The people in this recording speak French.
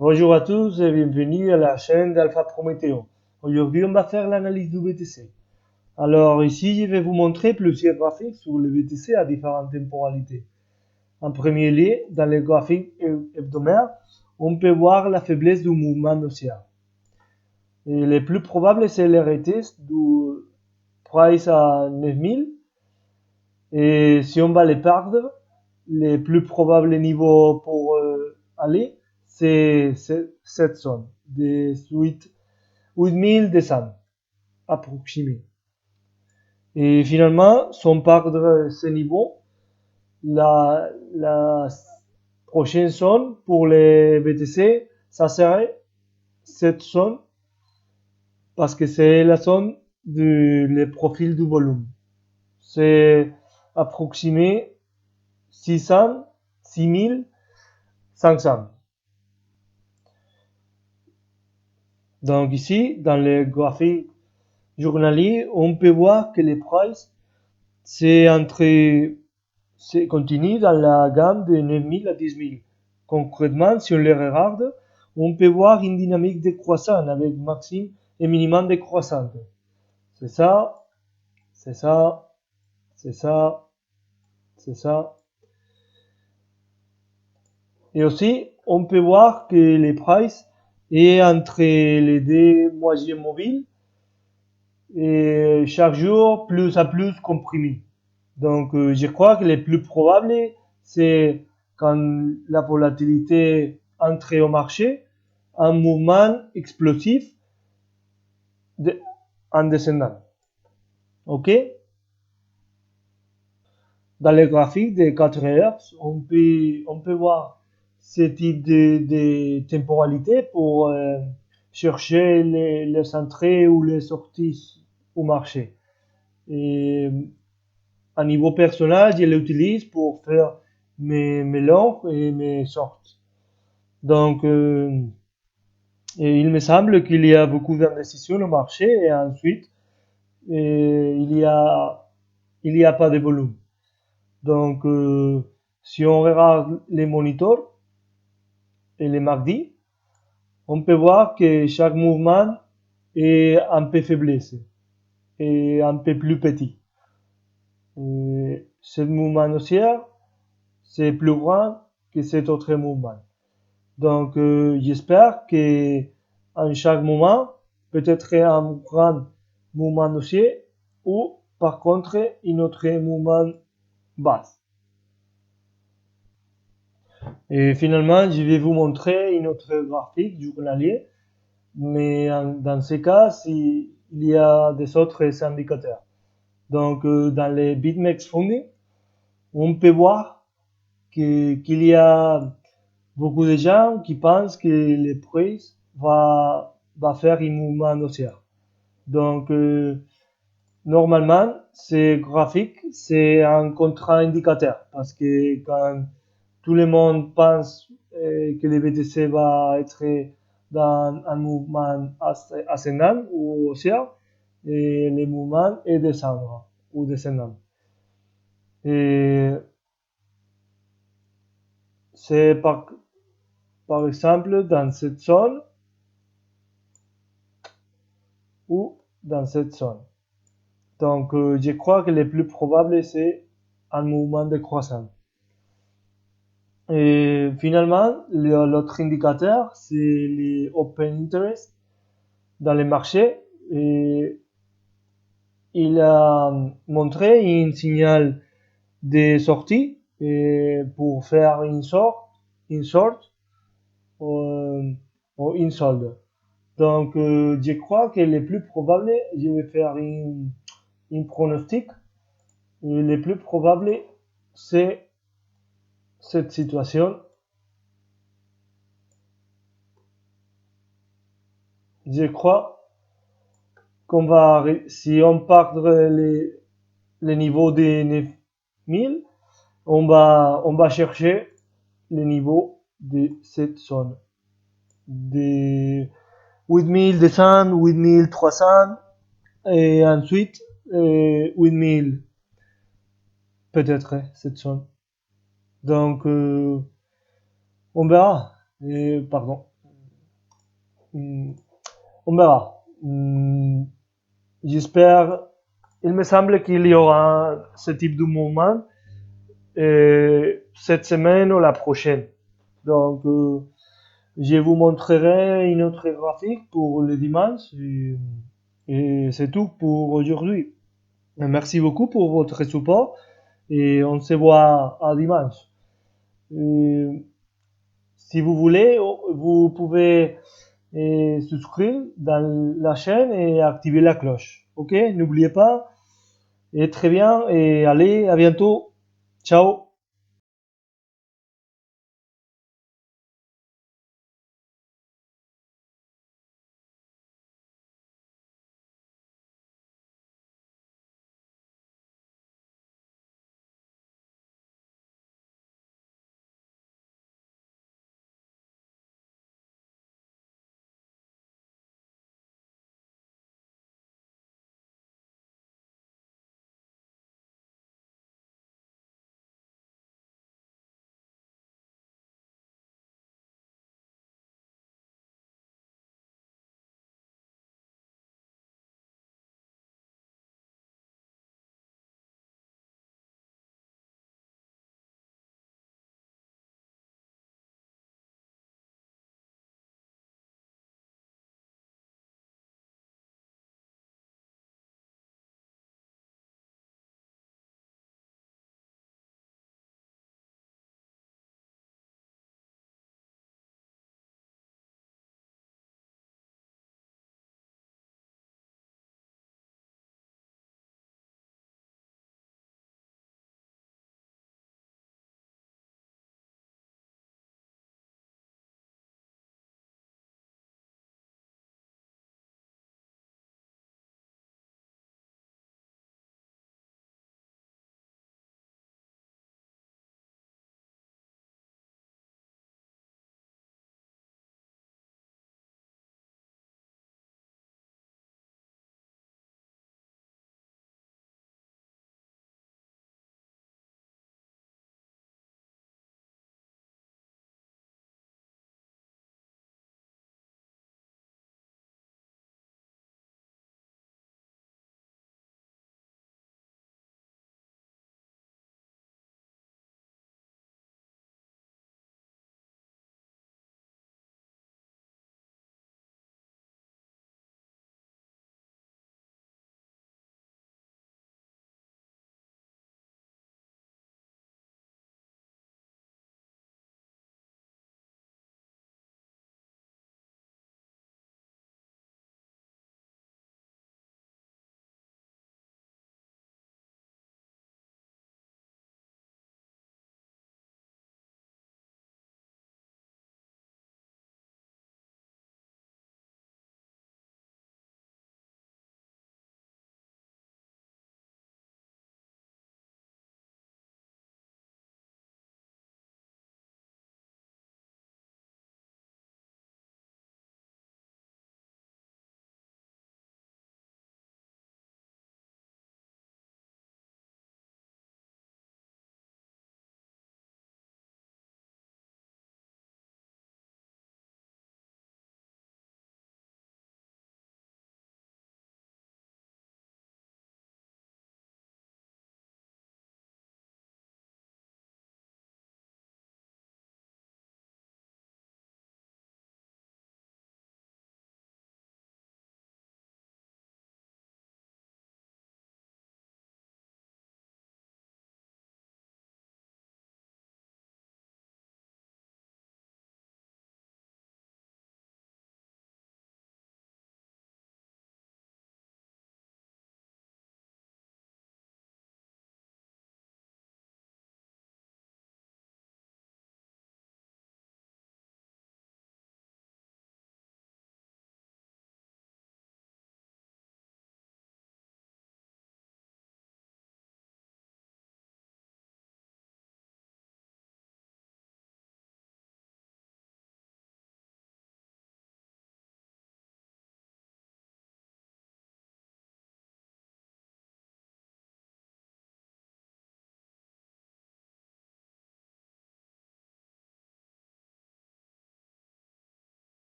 Bonjour à tous et bienvenue à la chaîne d'Alpha Prométheo. Aujourd'hui, on va faire l'analyse du BTC. Alors ici, je vais vous montrer plusieurs graphiques sur le BTC à différentes temporalités. En premier lieu, dans les graphiques hebdomadaires, on peut voir la faiblesse du mouvement haussier. Et le plus probable, c'est le retest du price à 9000. Et si on va les perdre, les plus probables niveaux pour aller, c'est cette zone des 8200 approximé. Et finalement, sans perdre ce niveau, la prochaine zone pour les BTC, ça serait cette zone parce que c'est la zone du profil du volume. C'est approximé 600, 6500. Donc ici, dans le graphique journalier, on peut voir que les prix, c'est continue dans la gamme de 9000 à 10000. Concrètement, si on les regarde, on peut voir une dynamique décroissante avec maximum et minimum décroissante. C'est ça, c'est ça, c'est ça, c'est ça. Et aussi, on peut voir que les prix est entre les deux moyennes mobiles et chaque jour plus à plus comprimé. Donc, je crois que le plus probable, c'est quand la volatilité entre au marché, un mouvement explosif de, en descendant. OK? Dans les graphiques de 4 heures, on peut voir ce type de temporalité pour chercher les entrées ou les sorties au marché. Et à niveau personnel, je l'utilise pour faire mes longs et mes shorts. Donc, et il me semble qu'il y a beaucoup d'investisseurs au marché et ensuite, il y a pas de volume. Donc, si on regarde les moniteurs et les MACD, on peut voir que chaque mouvement est un peu faiblesse et un peu plus petit. Ce mouvement haussier, c'est plus grand que cet autre mouvement. Donc, j'espère que en chaque moment, peut-être un grand mouvement haussier ou par contre un autre mouvement bas. Et finalement, je vais vous montrer une autre graphique journalier, mais dans ce cas, il y a des autres indicateurs. Donc, dans les BitMEX Funding, on peut voir qu'il y a beaucoup de gens qui pensent que le prix va faire un mouvement haussier. Donc, normalement, ce graphique, c'est un contre-indicateur parce que quand tout le monde pense que le BTC va être dans un mouvement ascendant ou haussier, et le mouvement est descendant ou descendant. Et c'est par exemple dans cette zone ou dans cette zone. Donc, je crois que le plus probable, c'est un mouvement de croissance. Et finalement, l'autre indicateur, c'est les open interest dans les marchés. Et il a montré un signal de sortie pour faire une sorte ou une solde. Donc, je crois que le plus probable, je vais faire une pronostic. Et le plus probable, c'est cette situation. Je crois qu'on va, si on part les niveaux des 9000, on va chercher les niveaux de cette zone. Des 8200, 8300, et ensuite, 8000, peut-être, cette zone. Donc, on verra. Pardon. On verra. J'espère, il me semble qu'il y aura ce type de mouvement cette semaine ou la prochaine. Donc, je vous montrerai une autre graphique pour le dimanche et c'est tout pour aujourd'hui. Merci beaucoup pour votre support et on se voit à dimanche. Si vous voulez, vous pouvez souscrire dans la chaîne et activer la cloche. Ok, n'oubliez pas. Et très bien et allez, à bientôt. Ciao.